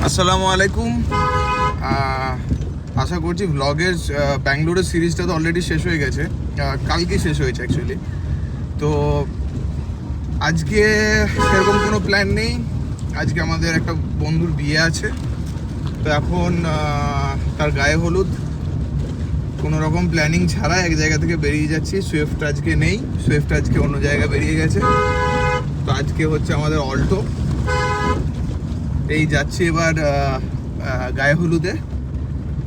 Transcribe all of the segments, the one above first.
আসসালামু আলাইকুম। আশা করছি ভ্লগের ব্যাঙ্গালোরের সিরিজটা তো অলরেডি শেষ হয়ে গেছে, কালকে শেষ হয়েছে অ্যাকচুয়ালি। তো আজকে সেরকম কোনো প্ল্যান নেই। আজকে আমাদের একটা বন্ধুর বিয়ে আছে, তো এখন তার গায়ে হলুদ। কোনো রকম প্ল্যানিং ছাড়া এক জায়গা থেকে বেরিয়ে যাচ্ছি। সুইফট আজকে নেই, সুইফট আজকে অন্য জায়গায় বেরিয়ে গেছে। তো আজকে হচ্ছে আমাদের অল্টো। এই যাচ্ছি এবার গায়ে হলুদে,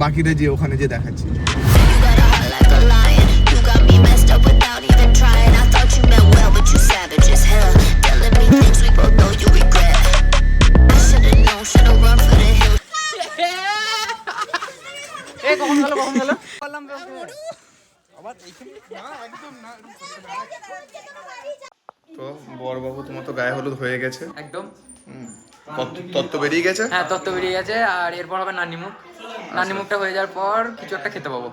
বাকিটা যে ওখানে যে দেখাচ্ছি। তো বড়বাবু তোমার তো গায়ে হলুদ হয়ে গেছে একদম। তত্ত্ব বেরিয়ে গেছে। হ্যাঁ, তত্ত্ব বেরিয়ে গেছে। আর এরপর হবে নানিমুখ। নানিমুখটা হয়ে যাওয়ার পর কিছু একটা খেতে পাবো।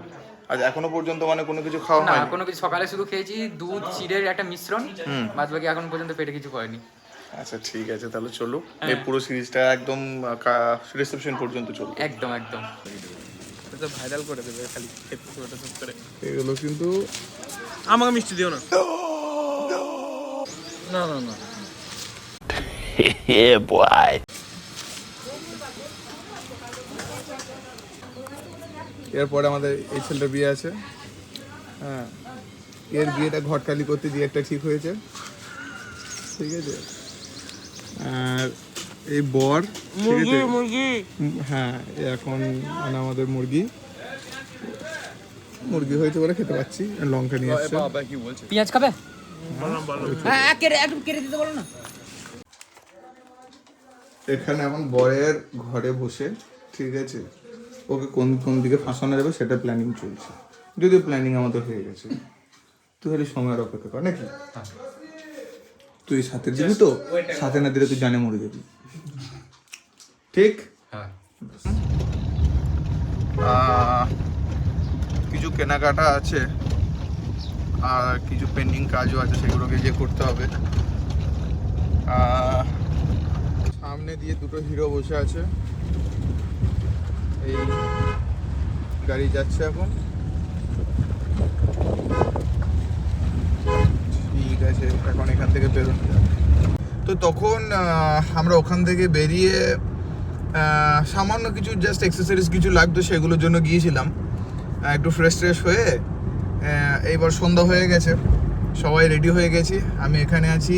আজ এখনো পর্যন্ত মানে কোনো কিছু খাওয়া না, হয়নি? কোনো কিছু। সকালে শুধু খেয়েছি দুধ চিড়ের একটা মিশ্রণ, বাদ বাকি এখন পর্যন্ত পেটে কিছু পড়েনি। আচ্ছা ঠিক আছে, তাহলে চলো এই পুরো সিরিজটা একদম রিসেপশন পর্যন্ত চলো। একদম একদম। এটা ভাইরাল করে দেবে খালি খেতে পুরোটা সব করে। এগুলো কিন্তু আমাকে মিষ্টি দিও না। না না না। Yeah, boy. এরপরে আমাদের এই ছেলেটার বিয়ে আছে। হ্যাঁ, এর বিয়েটা ঘটকালি করতে দিয়ে একটা ঠিক হয়েছে, ঠিক আছে। আর এই বর মুরগি মুরগি। হ্যাঁ, এখন মানে আমাদের মুরগি হয়েছে বলে খেতে পাচ্ছি। লঙ্কা নিয়ে এসছে। বাবা কি বলছে? পেঁয়াজ খাবে? হ্যাঁ, একটু কেটে দিতে বলো না। এখানে এখন বরের ঘরে বসে, ঠিক আছে, ওকে কোন কোন দিকে ফাঁসানো যাবে সেটা প্ল্যানিং চলছে। যদিও প্ল্যানিং আমাদের হয়ে গেছে, তুই খালি সময়ের অপেক্ষা কর নাকি। তুই সাথে দিবি তো, সাথে না দিলে তুই জানে মরে যাবি, ঠিক? কিছু কেনাকাটা আছে আর কিছু পেন্ডিং কাজও আছে, সেগুলোকে যে করতে হবে। সামনে দিয়ে দুটো হিরো বসে আছে, এই গাড়ি যাচ্ছে এখন। ঠিক আছে, এখন এখান থেকে বেরোনো যাবে। তো তখন আমরা ওখান থেকে বেরিয়ে সামান্য কিছু জাস্ট এক্সেসরিজ কিছু লাগতো, সেগুলোর জন্য গিয়েছিলাম। একটু ফ্রেশ হয়ে এইবার সন্ধ্যা হয়ে গেছে, সবাই রেডি হয়ে গেছি। আমি এখানে আছি,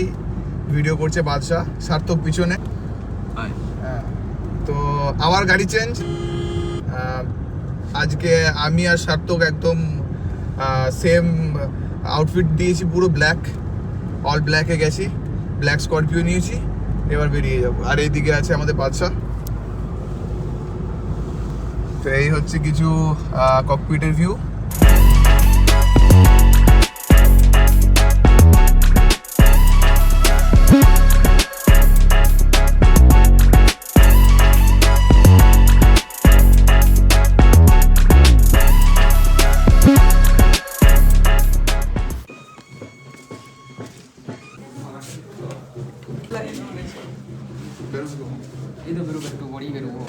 ভিডিও করছে বাদশা, সার্থক পিছনে। তো আবার গাড়ি চেঞ্জ। আজকে আমি আর সার্থক একদম সেম আউটফিট দিয়েছি, পুরো ব্ল্যাক, অল ব্ল্যাকে গেছি, ব্ল্যাক স্করপিও নিয়েছি। এবার বেরিয়ে যাবো। আর এইদিকে আছে আমাদের বাদশা। তো এই হচ্ছে কিছু ককপিটের ভিউ। এই তো বেরোবো, একটু বড়ি বেরোবো।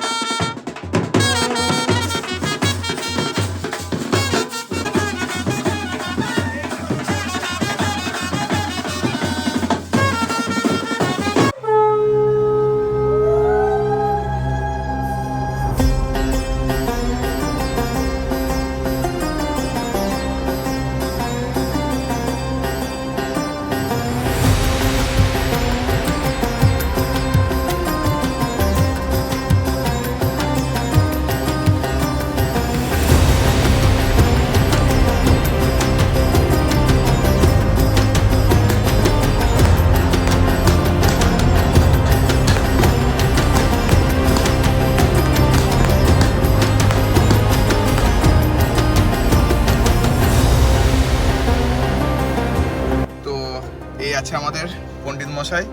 আছে আমাদের পণ্ডিত মশাই,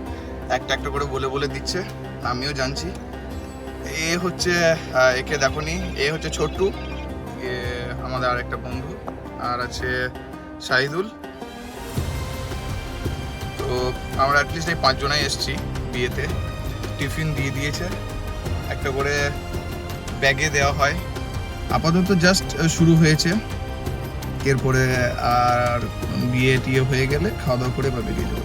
একটা একটা করে বলে বলে দিচ্ছে, আমিও জানছি। এ হচ্ছে একে দেখনি, এ হচ্ছে ছোট্টু, এ আমাদের আরেকটা বন্ধু, আর আছে শাহিদুল। তো তো আমরা অ্যাটলিস্ট এই 5 জনাই এসেছি বিয়েতে। টিফিন দিয়ে দিয়েছে, একটা করে ব্যাগে দেওয়া হয়। আপাতত জাস্ট শুরু হয়েছে, এরপরে আর বিয়ে টিয়ে হয়ে গেলে খাওয়া দাওয়া করে বা বেরিয়ে যাবে।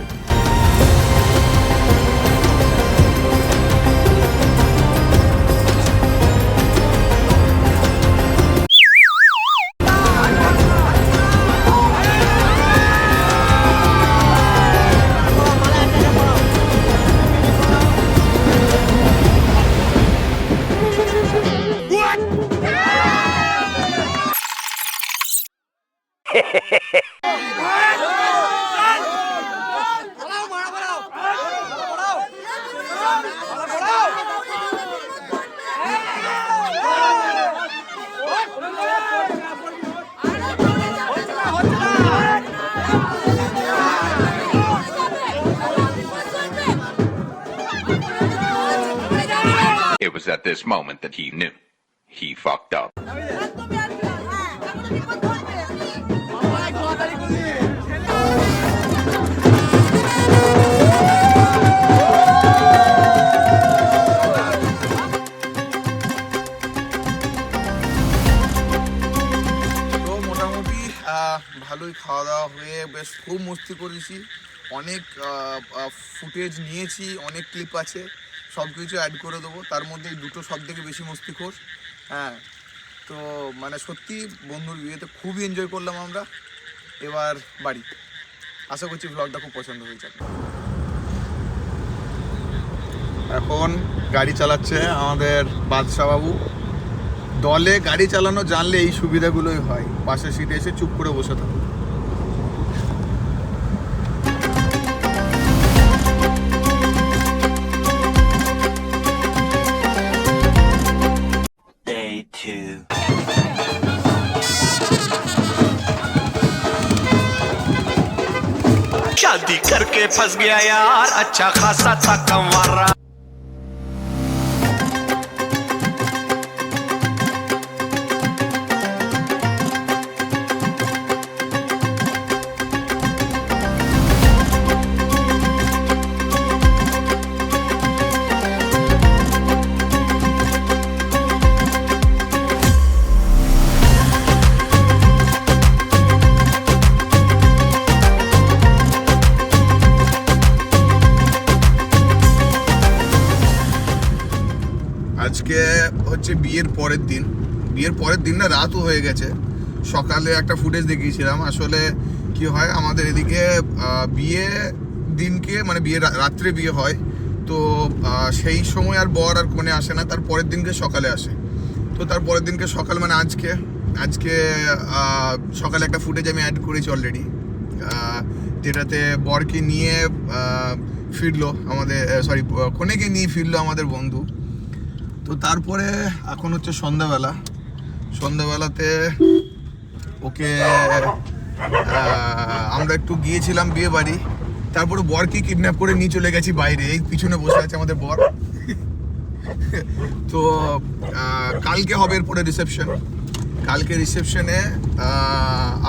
It was at this moment that he knew. He fucked up. তো মোটামুটি ভালোই খাওয়া দাওয়া হয়ে বেশ খুব মস্তি করেছি, অনেক ফুটেজ নিয়েছি, অনেক ক্লিপ আছে, সব কিছু অ্যাড করে দেবো। তার মধ্যে এই দুটো সব থেকে বেশি মস্তিখোর। হ্যাঁ, তো মানে সত্যি বন্ধুর বিয়েতে খুবই এনজয় করলাম আমরা। এবার বাড়ি, আশা করছি ভ্লগটা খুব পছন্দ হয়েছে। এখন গাড়ি চালাচ্ছে আমাদের বাদশা বাবু। দলে গাড়ি চালানো জানলে এই সুবিধাগুলোই হয়, পাশের সিটে এসে চুপ করে বসে থাকো। शादी करके फंस गया यार, अच्छा खासा था कमारा। আজকে হচ্ছে বিয়ের পরের দিন না, রাতও হয়ে গেছে। সকালে একটা ফুটেজ দেখিয়েছিলাম। আসলে কি হয়, আমাদের এদিকে বিয়ে দিনকে মানে বিয়ে রাত্রে বিয়ে হয়, তো সেই সময় আর বর আর কনে আসে না, তার পরের দিনকে সকালে আসে। তো তার পরের দিনকে সকাল মানে আজকে সকালে একটা ফুটেজ আমি অ্যাড করেছি অলরেডি, যেটাতে বরকে নিয়ে ফিরলো আমাদের, সরি কনেকে নিয়ে ফিরলো আমাদের বন্ধু। তো তারপরে এখন হচ্ছে সন্ধ্যাবেলাতে ওকে আমরা একটু গিয়েছিলাম বিয়ে বাড়ি, তারপরে বরকে কিডন্যাপ করে নিয়ে চলে গেছি বাইরে। এই পিছনে বসে আছে আমাদের বর। তো কালকে হবে এরপরে রিসেপশন। কালকে রিসেপশনে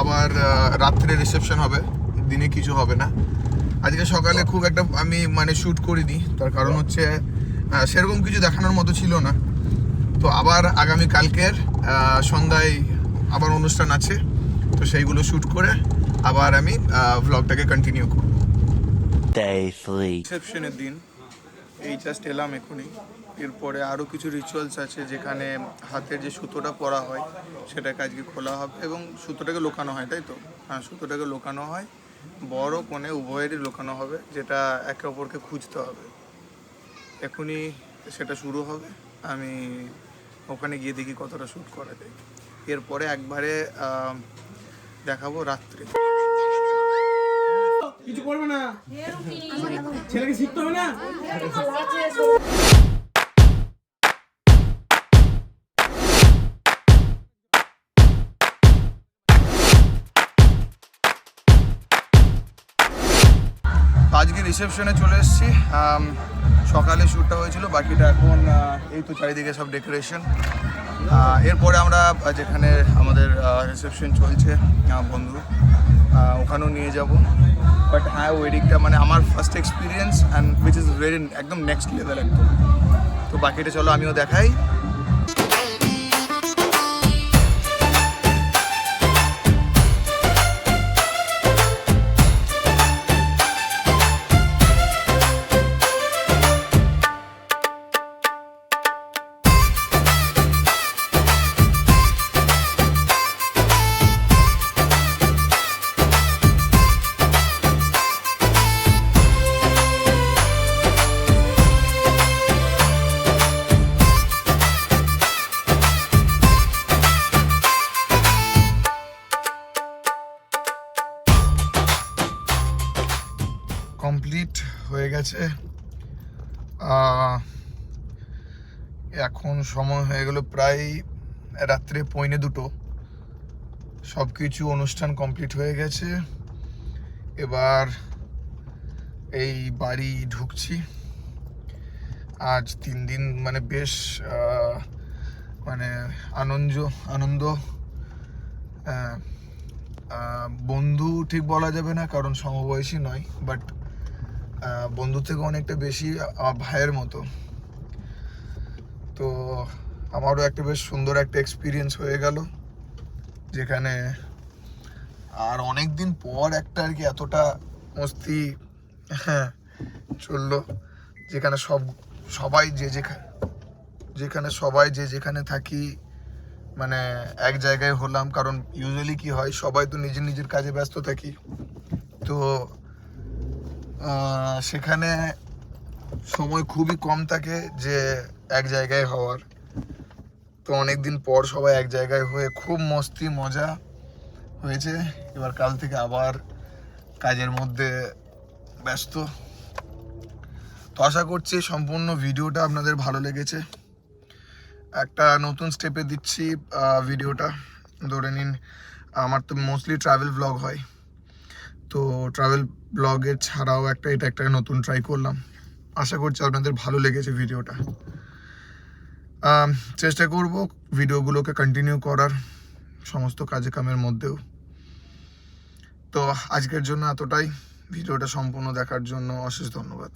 আবার রাত্রে রিসেপশন হবে, দিনে কিছু হবে না। আজকে সকালে খুব একটা আমি মানে শ্যুট করিনি, তার কারণ হচ্ছে সেরকম কিছু দেখানোর মতো ছিল না। তো আবার আগামী কালকের সন্ধ্যায় আবার অনুষ্ঠান আছে, তো সেইগুলো শ্যুট করে আবার আমি ভ্লগটাকে কন্টিনিউ করব। রিসেপশনের দিন এই জাস্ট এলাম এখনই। এরপরে আরও কিছু রিচুয়ালস আছে, যেখানে হাতের যে সুতোটা পরা হয় সেটাকে আজকে খোলা হবে এবং সুতোটাকে লোকানো হয়, তাই তো? হ্যাঁ, সুতোটাকে লোকানো হয়, বর ও কনে উভয়েরই লোকানো হবে, যেটা একে অপরকে খুঁজতে হবে। এখনই সেটা শুরু হবে, আমি ওখানে গিয়ে দেখি কতটা শ্যুট করা যায়। এরপরে একবারে দেখাবো রাত্রে। কিছু করবে না, ছেলেকে শিখতে হবে না। আজকে রিসেপশনে চলে এসেছি। সকালে শ্যুটটা হয়েছিল, বাকিটা এখন এই তো চারিদিকে সব ডেকোরেশন। এরপরে আমরা যেখানে আমাদের রিসেপশন চলছে বন্ধু, ওখানেও নিয়ে যাব। বাট হ্যাঁ ওয়েডিংটা মানে আমার first experience and which is very একদম নেক্সট লেভেল একদম। তো বাকিটা চলো আমিও দেখাই। কমপ্লিট হয়ে গেছে। এখন সময় হয়ে গেল প্রায় রাত্রে 1:45। সব কিছু অনুষ্ঠান কমপ্লিট হয়ে গেছে। এবার এই বাড়ি ঢুকছি। আজ 3 দিন মানে বেশ মানে আনন্দ বন্ধু ঠিক বলা যাবে না, কারণ সমবয়সী নয়, বাট বন্ধু থেকে অনেকটা বেশি আমার ভাইয়ের মতো। তো আমারও একটা বেশ সুন্দর একটা এক্সপিরিয়েন্স হয়ে গেল, যেখানে আর অনেক দিন পর একটা আর কি এতটা মস্তি চললো, যেখানে সবাই যেখানে থাকি মানে এক জায়গায় হলাম। কারণ ইউজুয়ালি কি হয়, সবাই তো নিজের নিজের কাজে ব্যস্ত থাকি, তো সেখানে সময় খুবই কম থাকে যে এক জায়গায় হওয়ার। তো অনেকদিন পর সবাই এক জায়গায় হয়ে খুব মস্তি মজা হয়েছে। এবার কাল থেকে আবার কাজের মধ্যে ব্যস্ত। তো আশা করছি সম্পূর্ণ ভিডিওটা আপনাদের ভালো লেগেছে। একটা নতুন স্টেপে দিচ্ছি ভিডিওটা। ধরে নিন আমার তো মোস্টলি ট্রাভেল ব্লগ হয়, তো ট্রাভেল ব্লগের ছাড়াও এটা একটা নতুন ট্রাই করলাম। আশা করছি আপনাদের ভালো লেগেছে ভিডিওটা। চেষ্টা করব ভিডিওগুলোকে কন্টিনিউ করার সমস্ত কাজে কামের মধ্যেও। তো আজকের জন্য এতটাই। ভিডিওটা সম্পূর্ণ দেখার জন্য অশেষ ধন্যবাদ।